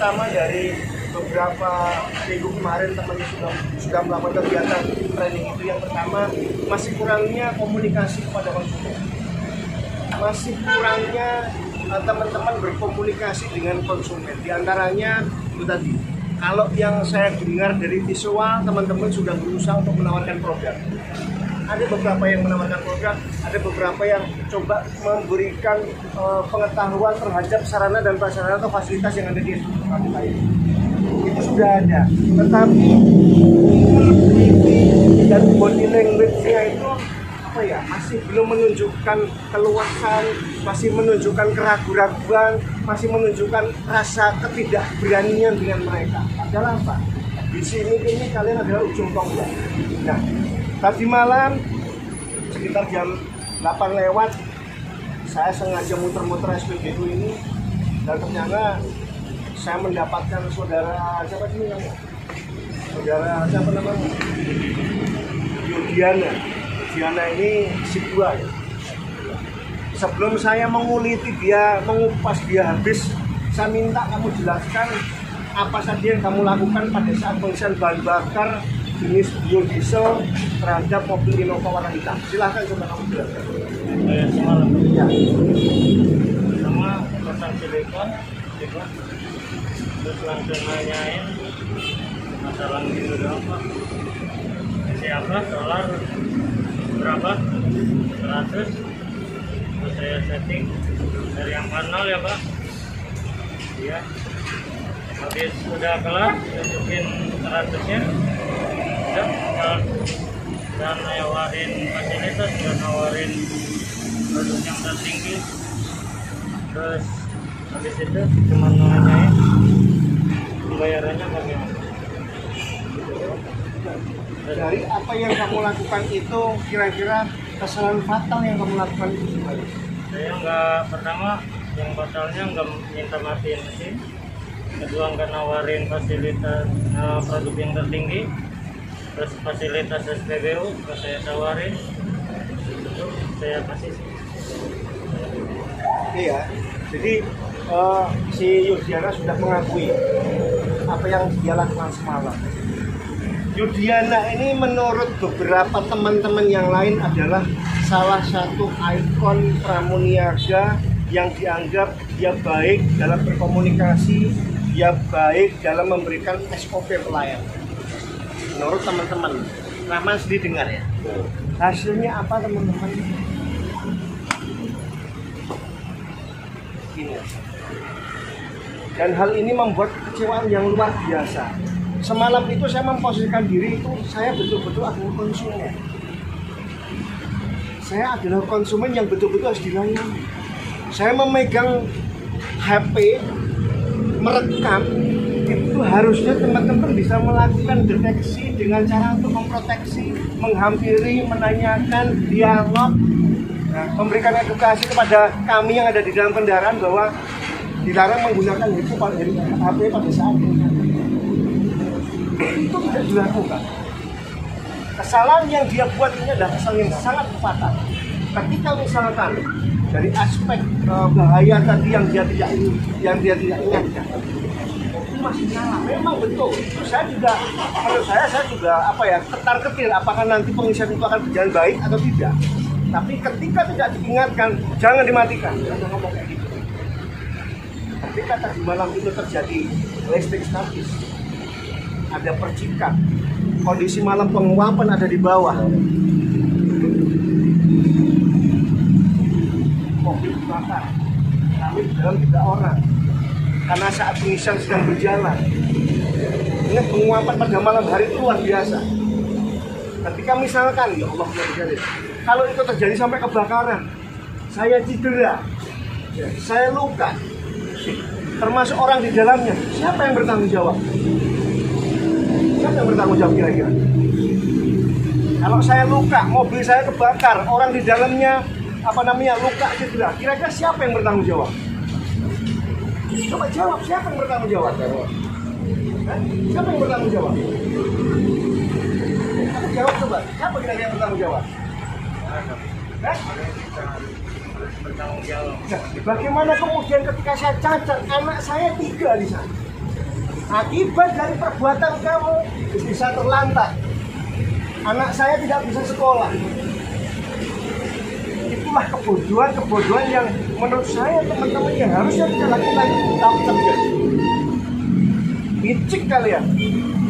pertama dari beberapa minggu kemarin temannya sudah melakukan kegiatan training itu. Yang pertama, masih kurangnya komunikasi kepada konsumen. Masih kurangnya teman-teman berkomunikasi dengan konsumen. Di antaranya itu tadi, kalau yang saya dengar dari visual, teman-teman sudah berusaha untuk menawarkan produk. Ada beberapa yang menawarkan produk, ada beberapa yang coba memberikan pengetahuan terhadap sarana dan prasarana atau fasilitas yang ada di kita ini. Itu sudah ada, tetapi dan body language-nya itu apa ya, masih belum menunjukkan keluasan, masih menunjukkan keraguan-keraguan, masih menunjukkan rasa ketidakberanian dengan mereka. Padahal apa? Di sini ini kalian adalah ujung tombak. Nah, tadi malam sekitar jam 8 lewat, saya sengaja muter-muter SPBU ini dan ternyata saya mendapatkan saudara siapa sih namanya? Saudara siapa namanya? Yudiana. Yudiana ini si dua ya. Sebelum saya menguliti dia, mengupas dia habis, saya minta kamu jelaskan apa saja yang kamu lakukan pada saat pengisian bahan bakar jenis biodiesel terhadap mobil Innova warna hitam. Silahkan coba kamu jelaskan. Semalam Ya. sama pasang silikon, terus langsung nanyain masalah gitu doang Pak. Siapa solar berapa? 100. Terus saya setting dari yang panel ya Pak. Iya. Habis sudah kelar, tunjukin 100-nya. Dan nawarin fasilitas, dan nawarin produk yang tertinggi. Terus habis itu cuma nanyain pembayarannya bagaimana. Dari apa yang kamu lakukan itu, kira-kira kesalahan fatal yang kamu lakukan itu gimana? Saya nggak, pertama yang fatalnya nggak minta matiin mesin, kedua nggak nawarin fasilitas produk yang tertinggi. Terus fasilitas SPBU saya tawarin, itu saya kasih. Iya, jadi si Yudiana sudah mengakui apa yang dia lakukan semalam. Yudiana ini menurut beberapa teman-teman yang lain adalah salah satu ikon pramuniaga yang dianggap dia baik dalam berkomunikasi, dia baik dalam memberikan SOP pelayanan. Menurut teman-teman, Rahman sendiri dengar ya. Hasilnya apa teman-teman? Ini. Dan hal ini membuat kekecewaan yang luar biasa. Semalam itu saya memposisikan diri itu, saya betul-betul adalah konsumen. Saya adalah konsumen yang betul-betul harus dilayani. Saya memegang HP, merekam, itu harusnya teman-teman bisa melakukan deteksi dengan cara untuk memproteksi, menghampiri, menanyakan, dialog, memberikan edukasi kepada kami yang ada di dalam kendaraan bahwa dilarang menggunakan HP pada saat ini. Itu tidak dilakukan. Kesalahan yang dia buat ini adalah kesalahan yang sangat fatal. Ketika misalkan dari aspek bahaya tadi yang dia tidak ingatkan, masih salah. Memang betul. Saya juga, menurut saya juga ketar-ketir apakah nanti pengisian itu akan berjalan baik atau tidak. Tapi ketika tidak diingatkan, jangan dimatikan. Jangan ngomong kayak gitu. Ketika tadi malam itu terjadi listrik statis, ada percikan, kondisi malam penguapan ada di bawah, mobil dibakar, kami di dalam 3 orang. Karena saat pengisian sedang berjalan, ini penguapan pada malam hari itu luar biasa. Ketika misalkan, ya Allah, kalau itu terjadi sampai kebakaran, saya cedera, saya luka, termasuk orang di dalamnya, siapa yang bertanggung jawab? Siapa yang bertanggung jawab kira-kira? Kalau saya luka, mobil saya kebakar, orang di dalamnya luka cedera, kira-kira siapa yang bertanggung jawab? Coba jawab, siapa yang bertanggung jawab? Siapa yang bertanggung jawab? Jawab coba, siapa kira-kira yang bertanggung jawab? Bertanggung jawab. Bagaimana kemudian ketika saya cacat, anak saya 3 di sana? Akibat dari perbuatan kamu bisa terlantar. Anak saya tidak bisa sekolah. Itulah kebodohan yang menurut saya teman-teman yang harusnya kita lakukan tapi terjadi. Licik kalian.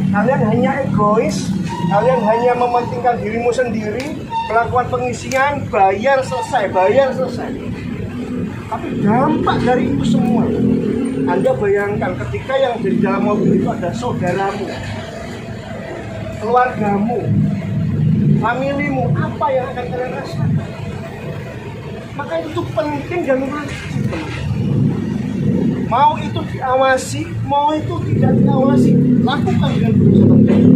Kalian hanya egois, kalian hanya mementingkan dirimu sendiri, melakukan pengisian, bayar selesai. Tapi dampak dari itu semua, Anda bayangkan ketika yang di dalam mobil itu ada saudaramu, keluargamu, familimu, apa yang akan kalian rasakan? Maka itu penting dan wajib, mau itu diawasi, mau itu tidak diawasi, lakukan dengan berusaha terbaik.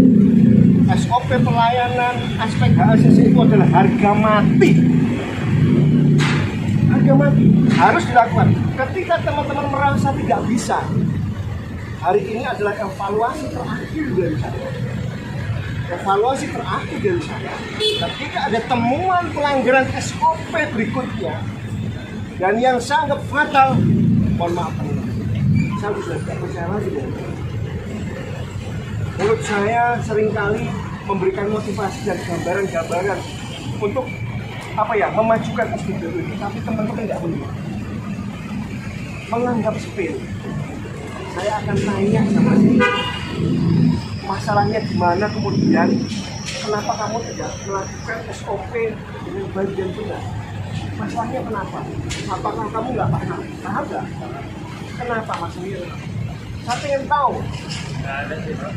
SOP pelayanan, aspek hak asasi itu adalah harga mati. Harga mati harus dilakukan. Ketika teman-teman merasa tidak bisa, hari ini adalah evaluasi terakhir dari saya. Evaluasi terakhir dari saya. Ketika ada temuan pelanggaran SOP berikutnya dan yang saya anggap fatal, mohon maaf, saya sudah tidak percaya lagi dengan itu. Mulut saya seringkali memberikan motivasi dan gambaran-gambaran untuk memajukan SPBU ini, tapi teman-teman tidak benar. Menganggap sepele. Saya akan tanya sama dia, masalahnya di mana, kemudian kenapa kamu tidak melakukan SOP dengan baik dan benar? Masalahnya kenapa? Apakah kamu nggak paham? Paham nggak? Kenapa Mas Mir? Saya ingin tahu. Nggak ada sih Pak.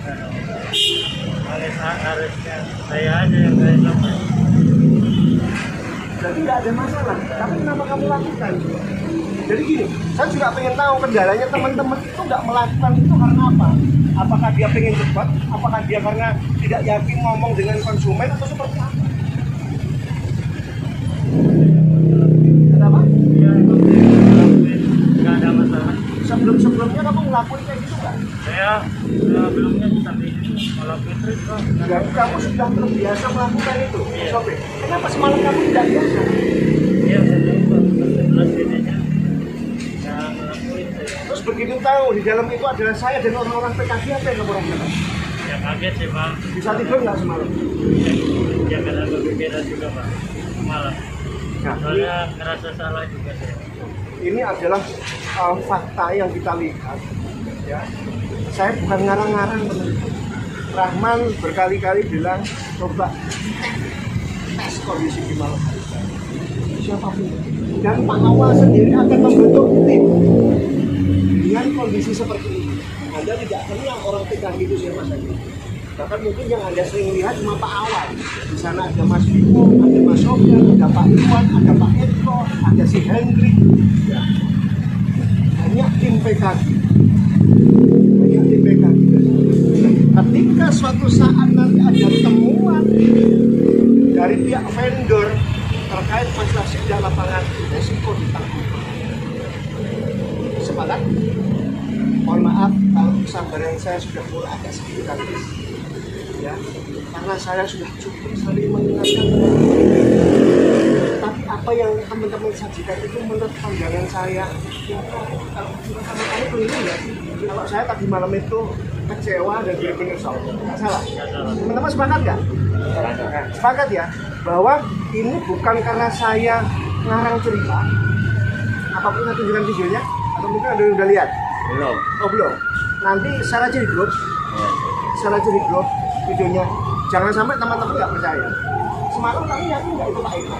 Harusnya saya aja yang kayak sama. Jadi nggak ada masalah. Tapi kenapa kamu lakukan? Jadi gini, saya juga pengen tahu kendalanya teman-teman itu nggak melakukan itu karena apa? Apakah dia pengen cepat? Apakah dia karena tidak yakin ngomong dengan konsumen atau seperti apa? Kenapa? Ya, nggak ada masalah. Sebelumnya kamu ngelakuin kayak gitu nggak? Saya sebelumnya sampai malam fitri kok. Jadi kamu sudah terbiasa melakukan itu. Iya. Sobe, kenapa semalam kamu tidak biasa? Iya, saya coba. Setelah sininya nggak ngelakuin saya. Terus begitu tahu di dalam itu adalah saya dan orang-orang PKB, apa yang kamu rasakan? Ya kaget sih Pak. Bisa tidur nggak semalam? Ya karena kepikiran juga Pak. Malam. Nah, Soalnya ngerasa salah juga saya. ini adalah fakta yang kita lihat. Ya, saya bukan ngarang-ngarang, teman-teman. Rahman berkali-kali bilang coba tes kondisi di malam hari. Siapapun. Dan Pak Awal sendiri akan membentuk tim dengan kondisi seperti ini. Anda tidak kenal orang PKB itu siapa saja. Bahkan mungkin yang Anda sering lihat cuma Pak Awal. Di sana ada Mas Bimo, ada Mas Sofyan, ada Pak Iwan, ada Pak Eko, ada si Hendrik. Ya. Banyak tim PKB. Banyak tim PKB. Ketika suatu saat nanti ada temuan dari pihak vendor terkait masalah sidak lapangan, resiko ditanggung. Sepakat? Mohon maaf kalau kesabaran saya sudah mulai agak sedikit habis. Ya, karena saya sudah cukup sering mengingatkan. Tapi apa yang teman-teman sajikan itu menurut pandangan saya, ya, kalau kamu keliru ya. Kalau saya tadi malam itu kecewa dan benar-benar salah. Nggak salah. Teman-teman sepakat nggak? Sepakat ya, bahwa ini bukan karena saya ngarang cerita. Apapun saya tunjukkan videonya, atau mungkin ada yang udah lihat? Belum. Oh belum. Nanti share aja di grup. Share aja di grup videonya. Jangan sampai teman-teman nggak percaya. Semalam kamu yakin nggak itu Pak Eko?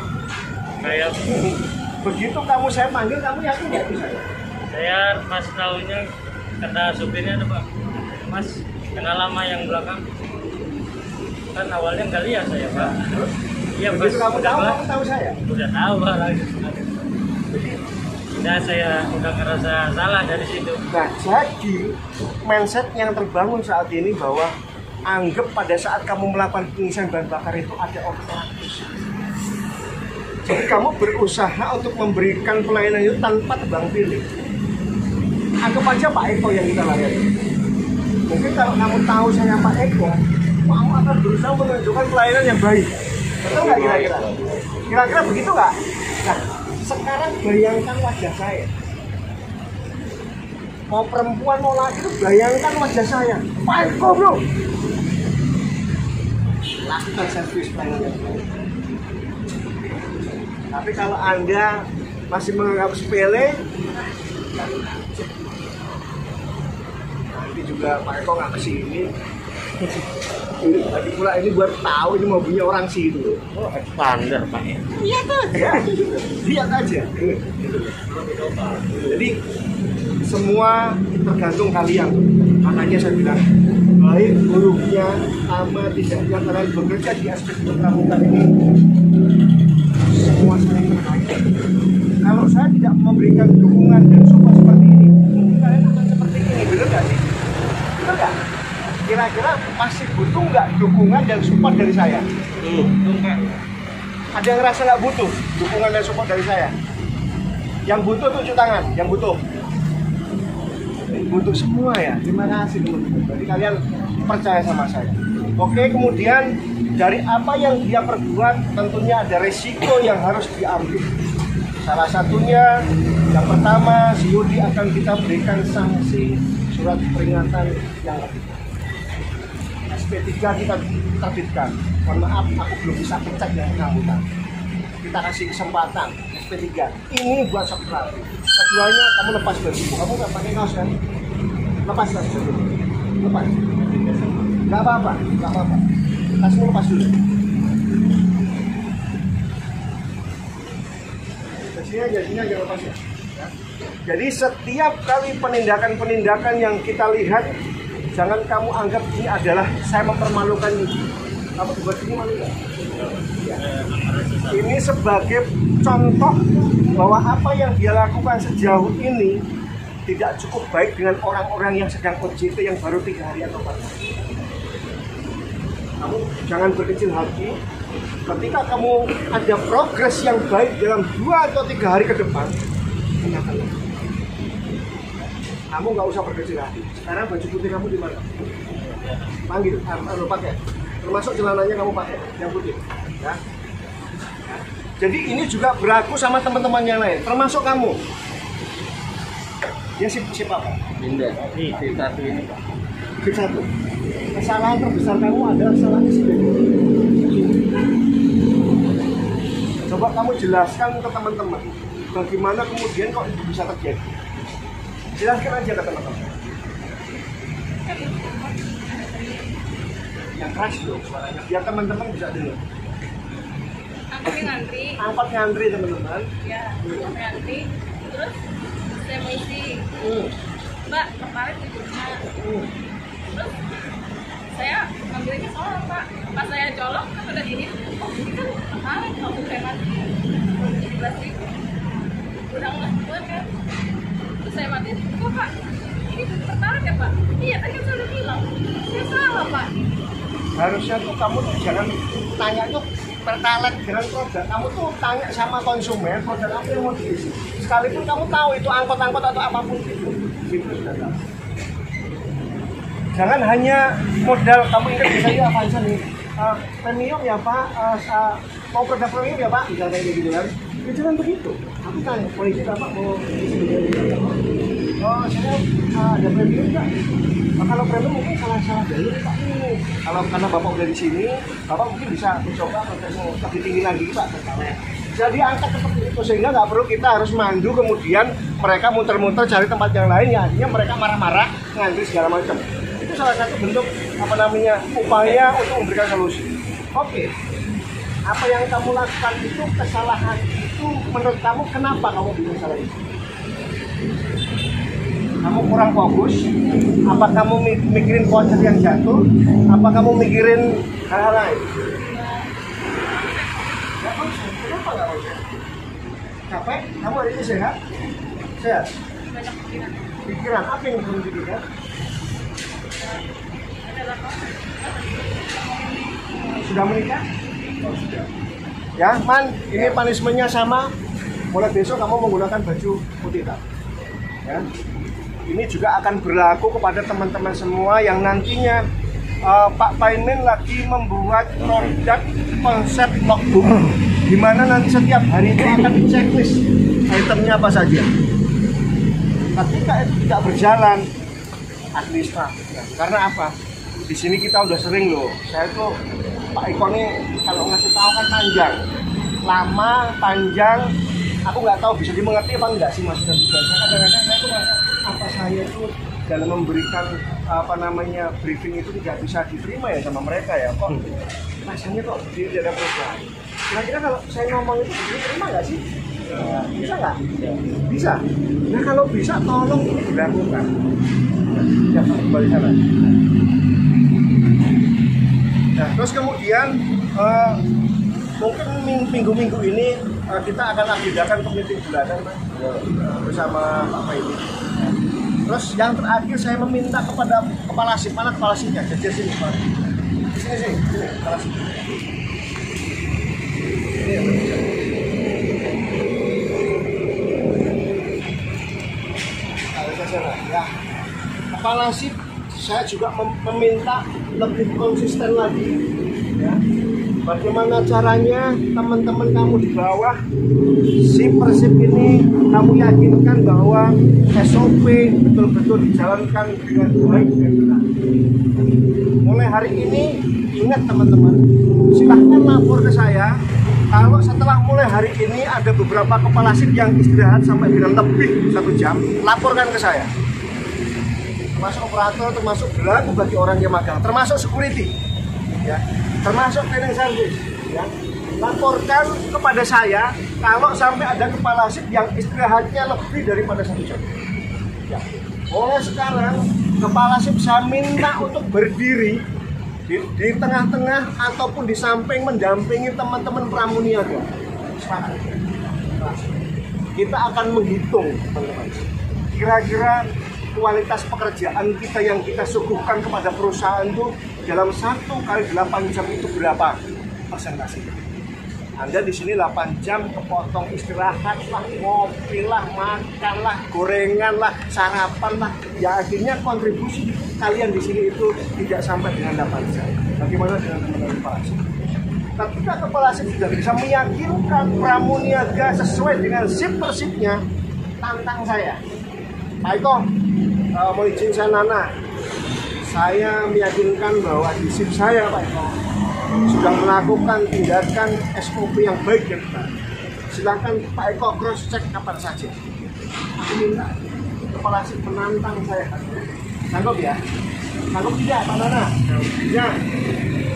Kayak Begitu saya panggil, kamu yakin nggak itu saya? saya pas tahunya kata supirnya ada Pak, Mas kenal lama yang belakang. Kan awalnya nggak lihat saya Pak. Iya pas Begitu kamu tahu, udah kamu tahu saya? udah tahu Pak lagi. Udah saya udah ngerasa salah dari situ. Nah, jadi mindset yang terbangun saat ini bahwa anggap pada saat kamu melakukan pengisian bahan bakar itu ada operatus. Jadi kamu berusaha untuk memberikan pelayanan itu tanpa tebang pilih. Anggap aja Pak Eko yang kita layani. Mungkin kalau kamu tahu saya Pak Eko, kamu akan berusaha menunjukkan pelayanan yang baik. Betul nggak kira-kira? Kira-kira begitu nggak? Nah, sekarang bayangkan wajah saya. mau perempuan mau laki itu bayangkan wajah saya. Pak Eko bro, lakukan servis pengennya. Tapi kalau Anda masih menganggap sepele, nanti juga Pak Eko nggak kesini. Lagi pula ini buat tahu ini mobilnya orang situ. Oh, expander Pak ya. Lihat aja, lihat aja. Jadi semua tergantung kalian. Makanya saya bilang baik buruknya sama tidaknya kalian bekerja di aspek pramuka ini semua saling terkait. Kalau saya tidak memberikan dukungan dan support seperti ini, mungkin kalian akan seperti ini, benar nggak sih? Benar nggak? Kira-kira masih butuh nggak dukungan dan support dari saya? Ada yang ngerasa nggak butuh dukungan dan support dari saya? Yang butuh tunjuk tangan, yang butuh. Butuh semua ya, terima kasih teman-teman. Jadi kalian percaya sama saya. Oke, kemudian dari apa yang dia perbuat tentunya ada resiko yang harus diambil. Salah satunya, yang pertama, si Yudi akan kita berikan sanksi surat peringatan yang lebih. SP3 kita terbitkan. Mohon maaf, aku belum bisa pencet yang bersangkutan. Kita kasih kesempatan SP3. Ini buat subscribe. Keduanya, kamu lepas baju. Kamu nggak pakai kaos kan? Lepas baju. Lepas. Nggak apa-apa, nggak apa-apa. Kasihmu lepas dulu. Sini aja lepas ya. Jadi setiap kali penindakan-penindakan yang kita lihat, jangan kamu anggap ini adalah saya mempermalukan ini. Kamu buat ini malu nggak? Ya. Ini sebagai contoh bahwa apa yang dia lakukan sejauh ini tidak cukup baik dengan orang-orang yang sedang OJT yang baru 3 hari atau 4 hari. Kamu jangan berkecil hati. Ketika kamu ada progres yang baik dalam 2 atau 3 hari ke depan, tanyakanlah. Kamu nggak usah berkecil hati. Sekarang baju putih kamu di mana? Panggil, pakai. Termasuk celananya kamu pakai yang putih. Ya. Jadi ini juga berlaku sama teman-teman yang lain, termasuk kamu. Ya siapa Pak? Linda, satu ini Pak. Satu. Kesalahan terbesar kamu adalah salah disiplin. Coba kamu jelaskan ke teman-teman, bagaimana kemudian kok itu bisa terjadi. Jelaskan aja ke teman-teman. Yang keras dong suaranya, biar teman-teman bisa dengar. Angkot ngantri teman-teman. Ya, ngantri. Terus saya mau isi, Mbak, kemarin tidurnya. Terus saya ngambilnya soal Pak. Pas saya colok kan udah ini. Oh, ini kan kemarin waktu saya mati 17.000. Udah nggak buat kan? Terus saya mati. Kok Pak? Ini tertarik ya Pak? Iya, tadi kan saya udah bilang. Saya salah Pak. Harusnya tuh kamu tuh jangan tanya tuh pertalite dengan produk, kamu tuh tanya sama konsumen produk apa yang mau diisi. Sekalipun kamu tahu itu angkot-angkot atau apapun itu sudah tahu. Jangan hanya modal kamu ingat misalnya Avanza nih, premium ya Pak, mau produk premium ya Pak, misalnya kayak gitu kan. Ya jangan begitu. Aku tanya, polisi Bapak mau isi. Oh saya ada premium nggak? Nah, kalau premium mungkin salah jalur Pak. Kalau karena Bapak udah di sini, Bapak mungkin bisa mencoba prosesnya lebih tinggi lagi Pak. Jadi angkat seperti itu sehingga nggak perlu kita harus mandu kemudian mereka muter-muter cari tempat yang lain ya akhirnya mereka marah-marah ngantri segala macam. Itu salah satu bentuk upaya untuk memberikan solusi. Oke. Apa yang kamu lakukan itu kesalahan itu menurut kamu kenapa kamu bisa salah itu? Kamu kurang fokus? Apa kamu mikirin voucher yang jatuh? Apa kamu mikirin hal-hal lain? Kenapa nggak konsen? Capek? Kamu hari ini sehat? Sehat? Banyak pikiran. Pikiran? Apa yang kamu pikirkan? Sudah menikah? Oh, sudah. Ya, Man, ini punishment-nya sama. Mulai besok kamu menggunakan baju putih hitam. Ya. Ini juga akan berlaku kepada teman-teman semua yang nantinya Pak Paimin lagi membuat produk konsep logbook, di mana nanti setiap hari itu akan checklist itemnya apa saja. Ketika itu tidak berjalan administratif, karena apa? Di sini kita udah sering loh. Saya tuh Pak Iko nih kalau ngasih tahu kan panjang, lama, panjang. Aku nggak tahu bisa dimengerti apa enggak sih maksudnya. Kadang-kadang saya tuh merasa apa saya tuh dalam memberikan apa namanya briefing itu tidak bisa diterima ya sama mereka ya. Kok rasanya kok tidak ada perubahan. Kira-kira kalau saya ngomong itu diterima nggak sih? Bisa nggak? Bisa. Nah kalau bisa tolong ini dilakukan. Ya kembali sana. Nah terus kemudian mungkin minggu-minggu ini kita akan agendakan meeting bulanan bersama Pak ini. Terus yang terakhir saya meminta kepada kepala SIP, mana kepala SIP-nya? Jadi sini Pak. Sini kepala SIP. Ya, kepala SIP saya juga meminta lebih konsisten lagi ya. Bagaimana caranya teman-teman kamu di bawah SIP per SIP ini kamu yakinkan bahwa SOP betul-betul dijalankan dengan baik dan benar. Mulai hari ini ingat teman-teman, silahkan lapor ke saya. Kalau setelah mulai hari ini ada beberapa kepala SIP yang istirahat sampai dengan lebih 1 jam, laporkan ke saya. Termasuk operator, termasuk berlaku bagi orang yang magang, termasuk security, ya, termasuk cleaning service. Ya. Laporkan kepada saya kalau sampai ada kepala SIP yang istirahatnya lebih daripada 1 jam. Ya. Mulai sekarang kepala SIP saya minta untuk berdiri di tengah-tengah ataupun di samping mendampingi teman-teman pramuniaga. Kita akan menghitung teman-teman, kira-kira kualitas pekerjaan kita yang kita suguhkan kepada perusahaan itu dalam 1 kali 8 jam itu berapa persentase. Anda di sini 8 jam kepotong istirahat lah, ngopi lah, makan lah, gorengan lah, sarapan lah. Ya akhirnya kontribusi kalian di sini itu tidak sampai dengan 8 jam. Bagaimana dengan teman-teman kepala SIP? Ketika kepala SIP sudah bisa meyakinkan pramuniaga sesuai dengan SIP per SIP-nya, tantang saya. Pak Iko, mau izin saya Nana, saya meyakinkan bahwa di SIP saya Pak Iko sudah melakukan tindakan SOP yang baik dan benar. Silakan Pak Eko cross check kapan saja. Aku minta kepala SIP menantang saya. Sanggup ya? Sanggup tidak Pak Nana? Ya.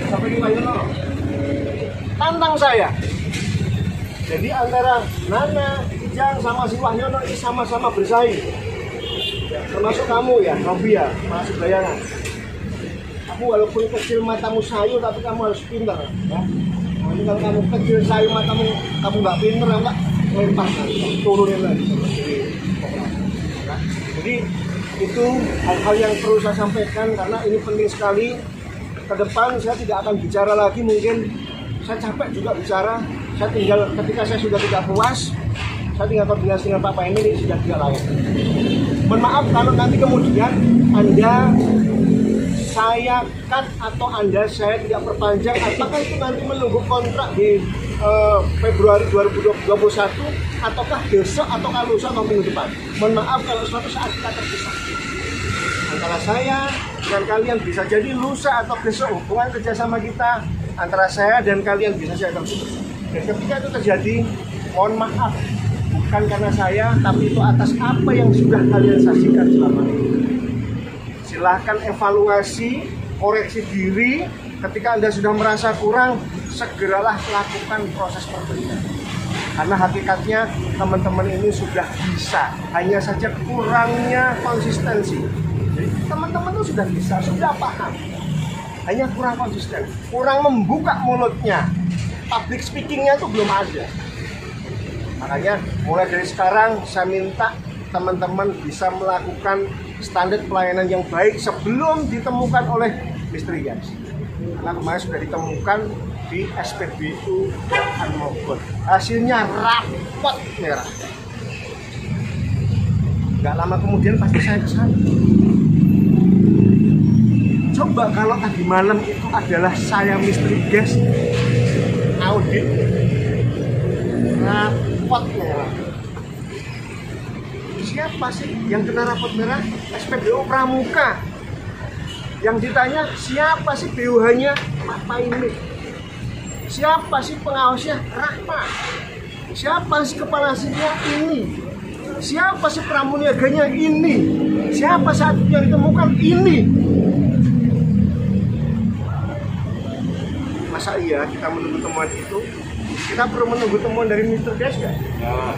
Sampai di Pak Yono. Tantang saya. Jadi antara Nana, Ijang sama si Wahyono ini sama-sama bersaing. Ya, termasuk kamu ya, Robi ya, masih bayangan. Kamu walaupun kecil matamu sayu, tapi kamu harus pintar. Ya. Ini kalau kamu kecil sayu matamu, kamu nggak pintar, nggak lempar, turunin lagi. Ya. Jadi itu hal-hal yang perlu saya sampaikan karena ini penting sekali. Ke depan saya tidak akan bicara lagi, mungkin saya capek juga bicara. Saya tinggal ketika saya sudah tidak puas, saya tinggal koordinasi dengan Pak ini sudah tidak layak. Mohon maaf kalau nanti kemudian Anda saya cut atau Anda saya tidak perpanjang, apakah itu nanti menunggu kontrak di Februari 2021 ataukah besok atau lusa atau minggu depan. Mohon maaf kalau suatu saat kita terpisah antara saya dan kalian, bisa jadi lusa atau besok hubungan kerjasama kita antara saya dan kalian bisa saya terputus. Dan ketika itu terjadi, mohon maaf, bukan karena saya, tapi itu atas apa yang sudah kalian saksikan selama ini. Silahkan evaluasi, koreksi diri. Ketika Anda sudah merasa kurang, segeralah lakukan proses perbaikan. Karena hakikatnya teman-teman ini sudah bisa, hanya saja kurangnya konsistensi. Jadi teman-teman itu sudah bisa, sudah paham, hanya kurang konsisten, kurang membuka mulutnya. Public speakingnya itu belum ada. Makanya mulai dari sekarang saya minta teman-teman bisa melakukan standar pelayanan yang baik sebelum ditemukan oleh Misteri Gas. Karena kemarin sudah ditemukan di SPBU Mogot. Hasilnya rapot merah. Gak lama kemudian pasti saya kesana. Coba kalau tadi malam itu adalah saya Misteri Gas audit, rapot merah. siapa sih yang kena rapot merah? SPBU Pramuka. Yang ditanya siapa sih BUH-nya? Pak Paine. Siapa sih pengawasnya? Rahma. Siapa sih kepala aslinya? Ini. Siapa sih pramuniaganya? Ini. Siapa saat yang ditemukan? Ini. Masa iya kita menunggu temuan itu? Kita perlu menunggu temuan dari Mr. Des nggak? Ya.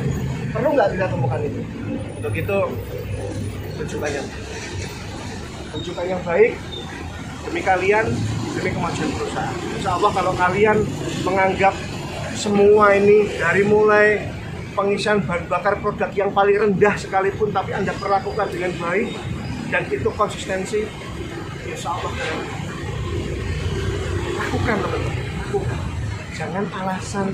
Perlu nggak kita temukan itu? Untuk itu tunjukkan yang baik demi kalian, demi kemajuan perusahaan. Insya Allah kalau kalian menganggap semua ini dari mulai pengisian bahan bakar produk yang paling rendah sekalipun tapi Anda perlakukan dengan baik dan itu konsistensi, insya Allah lakukan teman-teman, lakukan. Jangan alasan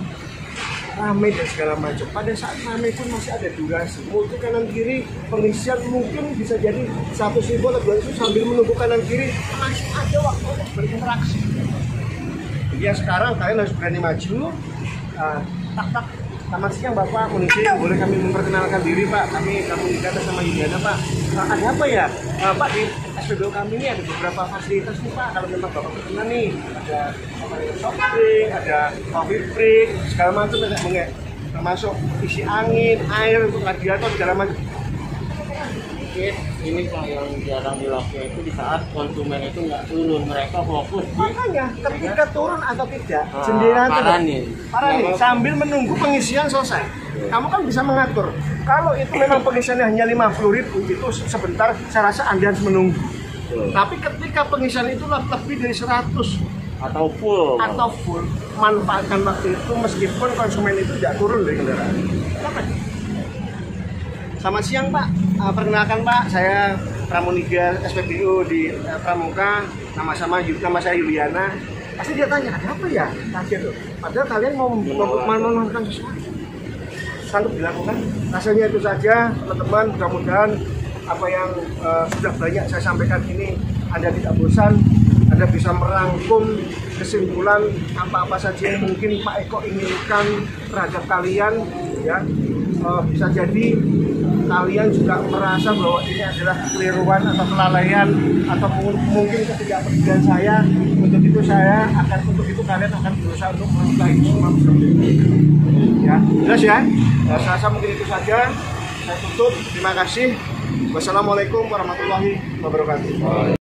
ramai dan segala macam. Pada saat ramai pun masih ada durasi. Multi kanan kiri pengisian mungkin bisa jadi 100.000 atau 200 sambil menunggu kanan kiri masih ada waktu untuk berinteraksi. Jadi ya sekarang kalian harus berani maju. Tak. Selamat siang Bapak, Munisi, boleh kami memperkenalkan diri Pak. Kami Dikata sama Yuliana Pak. Ada apa ya? Pak, di SPBU kami ini ada beberapa fasilitas nih Pak. Kalau memang Bapak berkenan nih, ada soft drink, ada coffee break, segala macam ada termasuk isi angin, air untuk radiator segala macam. Ini Pak yang jarang dilakukan itu di saat konsumen itu nggak turun, mereka fokus di Makanya ketika turun atau tidak, jendela parah nih sambil menunggu pengisian selesai. Kamu kan bisa mengatur. Kalau itu memang pengisiannya hanya 50.000 itu sebentar, saya rasa Anda harus menunggu. Tapi ketika pengisian itu lebih dari 100 atau full, manfaatkan waktu itu meskipun konsumen itu tidak turun dari kendaraan. Selamat siang Pak, perkenalkan Pak, saya Pramuniga SPBU di Pramuka, nama saya Yuliana. Pasti dia tanya, ada apa ya? Kaget loh. Padahal kalian mau melakukan sesuatu. Sanggup dilakukan. Rasanya itu saja, teman-teman. Mudah-mudahan apa yang sudah banyak saya sampaikan ini Anda tidak bosan, Anda bisa merangkum kesimpulan apa-apa saja yang mungkin Pak Eko inginkan terhadap kalian, ya. Bisa jadi kalian juga merasa bahwa ini adalah kekeliruan atau kelalaian atau mungkin ketidakpedulian saya. Untuk itu kalian akan berusaha untuk merubah itu semua. Ya, jelas ya. Saya rasa mungkin itu saja. Saya tutup. Terima kasih. Wassalamualaikum warahmatullahi wabarakatuh.